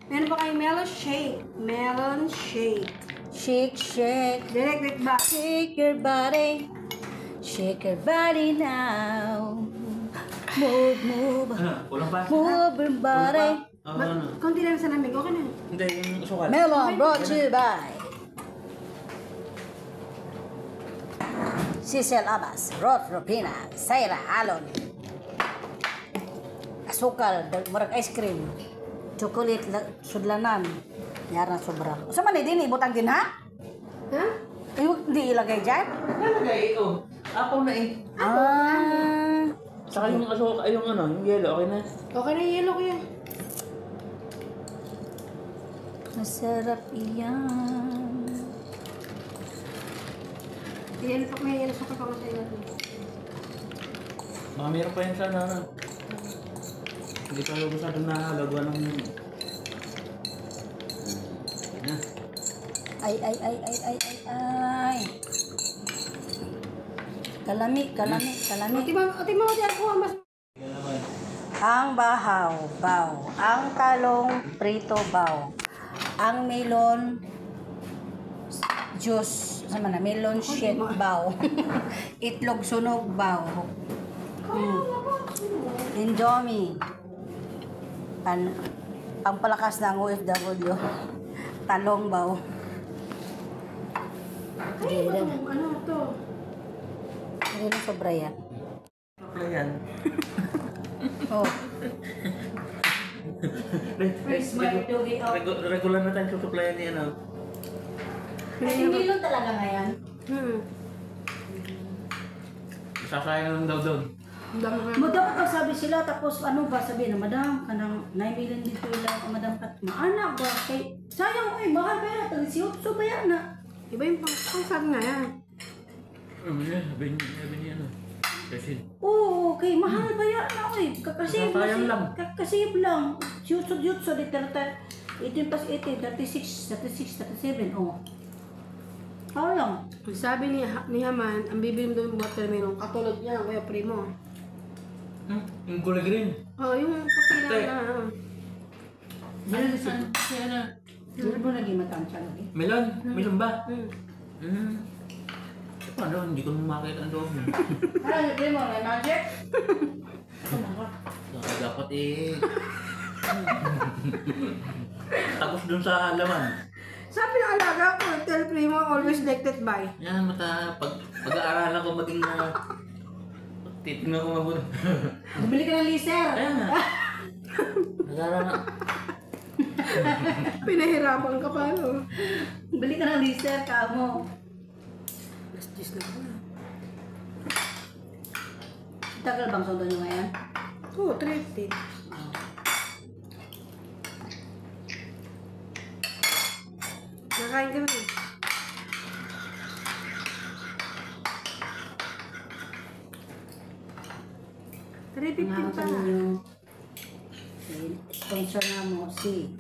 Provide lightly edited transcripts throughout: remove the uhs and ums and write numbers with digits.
Meron pa kayong melon shake. Melon shake. Shake, shake. Direct ba? Shake your body. Shake your body now. Move, move. Kulang pa? Move your body. Konti lang sa lamig. Okay na. Hindi, yung sukal. Melon brought to you by Cecil Abbas, Rod Propina, Saira Alon. Asukal, murag ice cream. Chocolate, sudlanan. Yara sobra. Sa man din ibutang din ha? Ha? Hindi ilagay dyan? Nalagay, oh. Apaw na eh. Ah. Saka yung asukal, yung ano, yung yellow, okay na. Okay na yung yellow ko yan. Masarap iyan. Yan pa may yellow sa kapag sa iyo. Baka meron pa yan sa ano. Hindi tayo masyadong nahalagawa ng... Na. Ay. Kalami. Ati mo di ako mas Yan naman. Ang bahaw, baw. Ang talong, prito, baw. Ang melon, juice, sama na, melon shake, baw. Itlog sunog, baw. Indomie. Pampalakas ng OFW. Talong, baw. ano to? Hindi na sobra yan. Wala yan. Oh. Regular na tayong susuplayan ni ano. Kasi melon talaga ngayon. Sasayang lang daw doon. Dapat ang sabi sila, tapos ano ba sabihin na, madam, kanang 9 million dito lang, madam, at maanak ba? Kay, sayang, mahal ba yan? Tagisiyot, ba yan na? Iba yung pang sabi nga yan. Ano yan? Sabi niya ano. Kasi... Oo, okay, mahal ba yan na, kakasib, Sayang lang. kakasib lang. Yutso, di 18 plus 18, 36, 37, oh. How lang? Sabi ni Haman, ang bibili mo doon yung watermelon, katulad niya, Kuya Primo. Yung kulay green. Oh, yung pagkila Te. na. Yan Saan? Siya na. Hindi mo naging matansya lagi. Melon? Melon ba? Hmm. Paano? Hindi ko makita ang loob mo. Ano, hindi mo, may magic? Dapat eh. Tapos dun sa laman. Sabi ng alaga ko, tell Primo, always selected by. Yan, pag-aaralan ko maging titignan ko mabuti. Bumili ka ng laser. Ayan nga. Nag-aaralan. Pinahirapan ka pa, no? Bili ka ng laser, kamo. Alas 10 na pala. Tagal bang sundo nyo ngayon? Oo, 30. Nakain ka na eh. Mga 3.15 pa. nyo, sponsor na mo si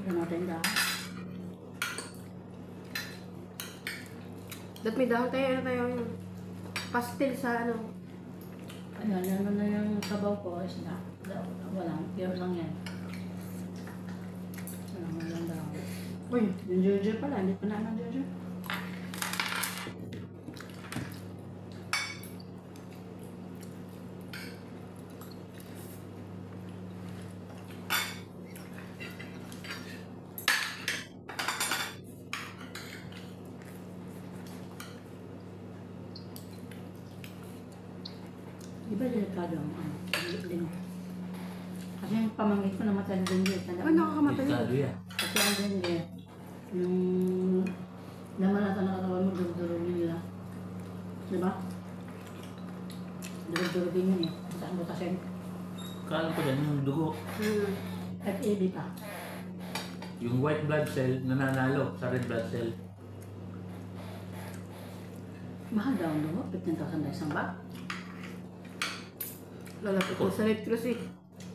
ano natin dahil? Ba't may dahon tayo? Ano tayo yun? Pastel sa ano? Ano na yung sabaw ko is na walang, pure lang yan. Walang dahon. Uy, yung ginger pala, hindi pa naman ginger. Di ba delikado ang din? Kasi yung pamangkin ko namatay ng dengue. Ay, nakakamatay Delikado yun. yan. Kasi ang dengue, yung laman na katawan mo, durug-durugin nila. Di ba? Durug-durugin yun eh. Saan butasin? Kala ko dyan yung dugo. FAB pa. Yung white blood cell nananalo sa red blood cell. Mahal daw ang dugo, 15,000 na isang bag. Lalapit ko sa Red Cross eh.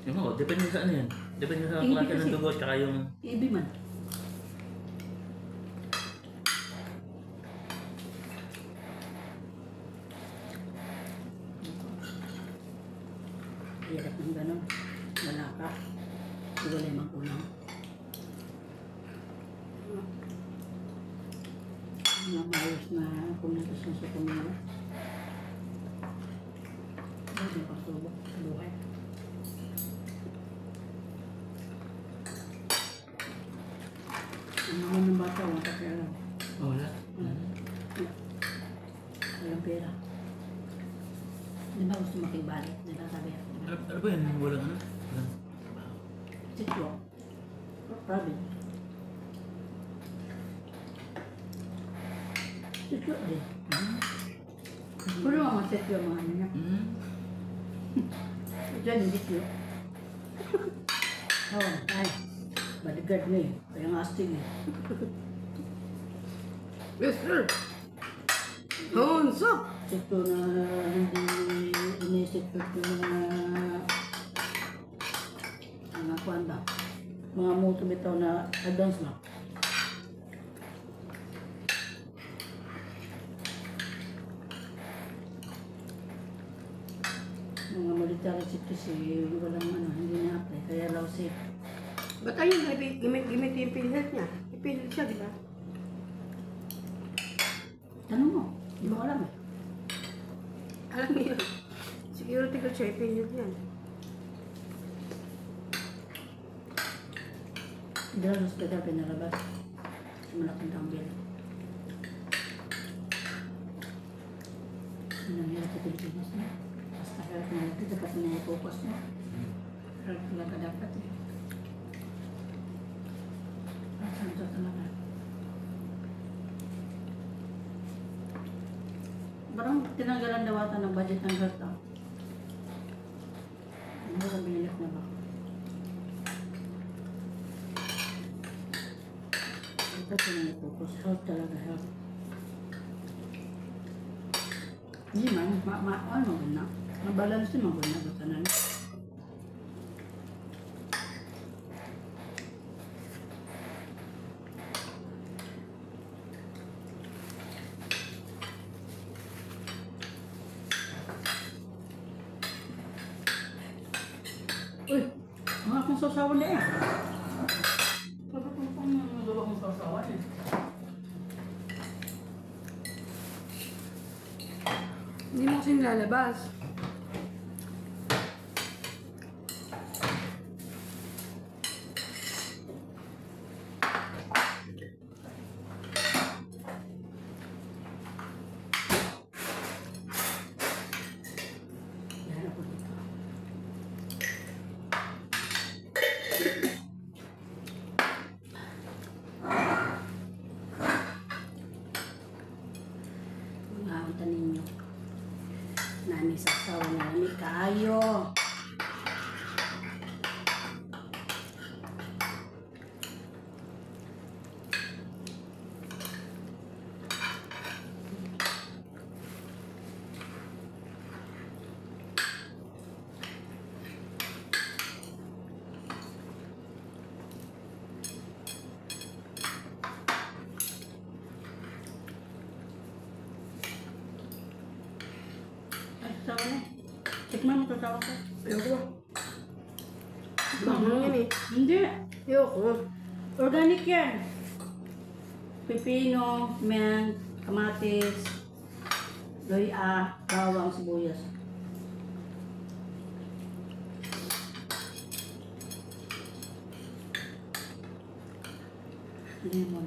Yung depende sa ano yan. Depende sa Hindi klase kasi- ng dugo tsaka yung... EB man. Hirap ng ganun. Wala ka. Wala yung magulang. Mga maayos na komunikasyon sa pamilya. Hindi pa subok sa buhay. Ang mga ng bata, wala ka pera. Oh, wala. Walang pera. Di ba gusto makibalik? Di ba sabi ako? Ano ba yan? Walang ano? Walang trabaho. Sityo. Province. Sityo din. Puro mga sityo mga ano niya. Diyan hindi sityo. Oh, ay. Bodyguard na eh. Kaya nga astig eh. Yes, sir. Honso. Sityo na hindi inisip ko mga kuwan ba? Mga moto bitaw na advance na. Mga military secrecy, walang ano, hindi na-apply. Kaya raw safe. Ba't ayun, gimit yung PhilHealth niya? PhilHealth siya, di ba? Tanong mo, hindi mo alam eh. Alam niyo yun. Security ko siya, PhilHealth yan. Hindi lang sa hospital pinalabas. Sa malaking tambil. Ano nangyari sa Pilipinas na? Basta health na natin, dapat na i-focus mo. Health talaga dapat eh. Saan ito talaga? Parang tinanggalan daw ata ng budget ng health ah. Ano ang binilip na ba? Ito pinag-focus. Health talaga, health. Hindi man, ano maganda. Mabalance din maganda ba tanan? Uy, mga akong sasawan na yan. Bakit mo pang nagawa kong sasawan eh? Hindi mo kasi nilalabas. Yan ako dito. Mga ninyo. Nani sa sawa na ni kayo. Ay, sawa na. Tikman mo ito sawa ko. Ayoko. Bango yan eh. Hindi. Ayoko. Organic yan. Pipino, mint, kamatis, loya, bawang, sibuyas. Lemon.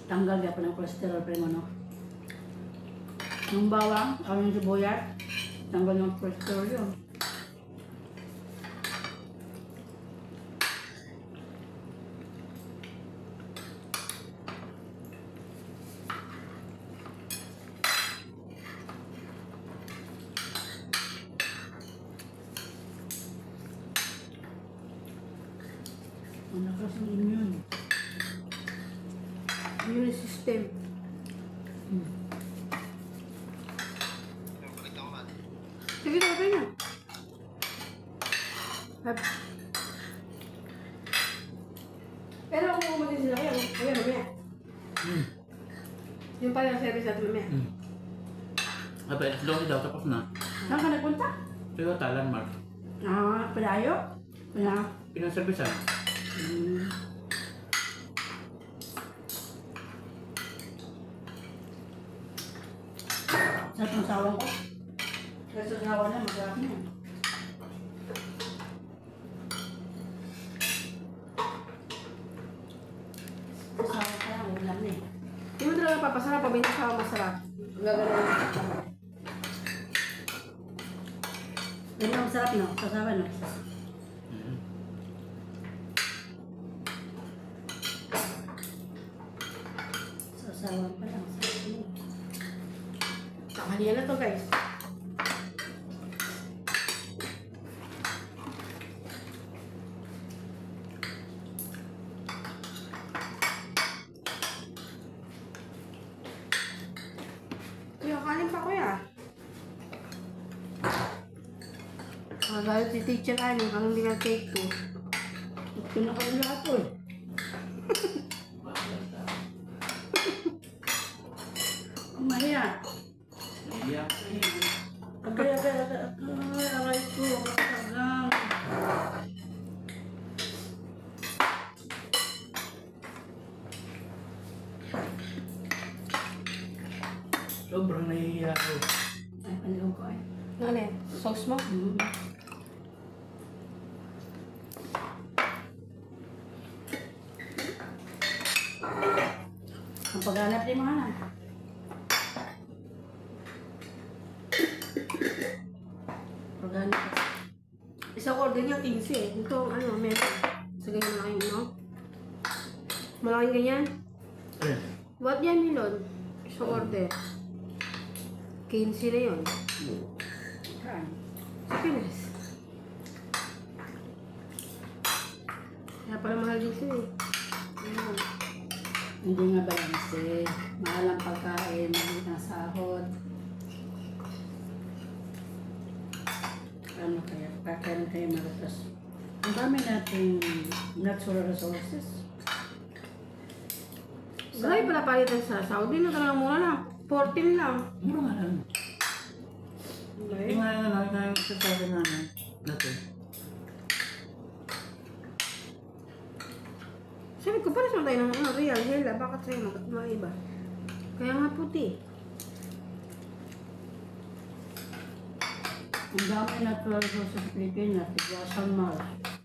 Tanggal ya pa ng cholesterol primo no. Yung bawang, yung sibuyas, tanggal ng cholesterol yun. Ang lakas ng immune. Immune system. Sige, okay na. Pero kung umatin sila, kaya Yung pala ang service natin mamaya. Aba, itlog daw, tapos na. Saan ka nagpunta? Toyota, landmark. Palayo? Wala. Pinaservisan. Sa itong sawang ko. Kasi sa sawa na, masarap na. Sa sawa ka lang, ulam na eh. Hindi mo talaga papasarap pag may nasawa masarap. Gagano'n. Yan ang masarap no? Sa sawa no? Sa sawa pa lang, sarap na. Tanghalian na to guys. Kuya, kanin pa kuya. Magalit si teacher Annie, kung hindi na take 2. Pinakain lahat ko eh. Mahiya. Iya. Agay, aray ko, makasagang. Sobrang nahihiya ako. Ay, panilong ko eh. Ano eh? Sauce mo? Ang paghanap din mga na. Paghanap. Isang order niya 15 eh. Ito ano, meron. Sa ganyan malaking, no? Malaking ganyan. Eh, What yan, Milon? Isang order. 15 na yun. Saan? Sa Pinas. Kaya pala mahal din siya eh. Ayun. Hindi nga balanse. Mahal ang pagkain, mahal ang sahod. Ano kaya? Kakain kayo maratas. Ang dami nating natural resources. Grabe pala palitan sa Saudi na talagang mura lang. 14 lang. mura nga lang. Okay. Yung nga lang, nakita yung sasabi namin. Dati. Sabi ko, pares naman tayo ng ano, real, hela. Bakit sa'yo mag-iba? Kaya nga puti. Ang dami natural resources sa Pilipinas. Tigasan Mars.